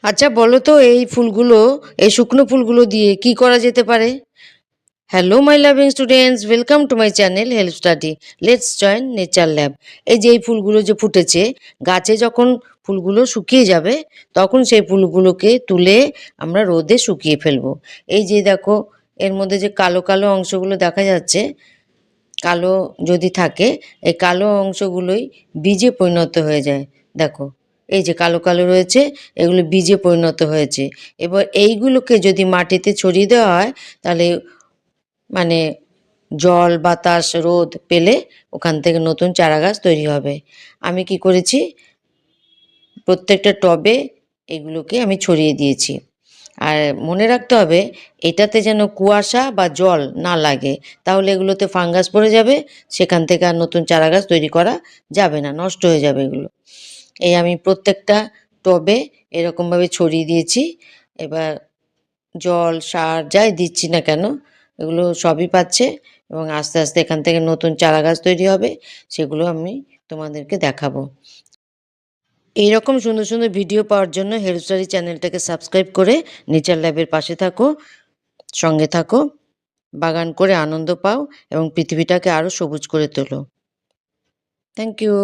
আচ্ছা বলো তো এই ফুলগুলো, এই শুকনো ফুলগুলো দিয়ে কি করা যেতে পারে? Hello my loving students, welcome to my channel help study. Let's join nature lab. এই যে এই ফুলগুলো যে ফুটেছে, গাছে যখন ফুলগুলো শুকিয়ে যাবে, তখন সেই ফুলগুলোকে তুলে আমরা রোদে শুকিয়ে ফেলবো। এই যে দেখো, এর মধ্যে যে কালো কালো অংশগুলো দেখা যাচ্ছে, কালো যদি থাকে, এই কালো অংশগুলোই বীজে পরিণত হয়ে যায়। দেখো, এই যে কালো কালো রয়েছে, এগুলো বীজে পরিণত হয়েছে। এবার এইগুলোকে যদি মাটিতে ছড়িয়ে দেওয়া হয়, তাহলে মানে জল বাতাস রোদ পেলে ওখান থেকে নতুন চারাগাছ তৈরি হবে। আমি কি করেছি, প্রত্যেকটা টবে এগুলোকে আমি ছড়িয়ে দিয়েছি। আর মনে রাখতে হবে, এটাতে যেন কুয়াশা বা জল না লাগে, তাহলে এগুলোতে ফাঙ্গাস পড়ে যাবে, সেখান থেকে আর নতুন চারাগাছ তৈরি করা যাবে না, নষ্ট হয়ে যাবে এগুলো। এই আমি প্রত্যেকটা টবে এরকমভাবে ছড়িয়ে দিয়েছি। এবার জল সার যাই দিচ্ছি না কেন, এগুলো সবই পাচ্ছে, এবং আস্তে আস্তে এখান থেকে নতুন চারাগাছ তৈরি হবে, সেগুলো আমি তোমাদেরকে দেখাবো। এইরকম সুন্দর সুন্দর ভিডিও পাওয়ার জন্য হেল্প স্টাডি চ্যানেলটাকে সাবস্ক্রাইব করে নেচার ল্যাবের পাশে থাকো, সঙ্গে থাকো, বাগান করে আনন্দ পাও এবং পৃথিবীটাকে আরও সবুজ করে তোলো। Thank you.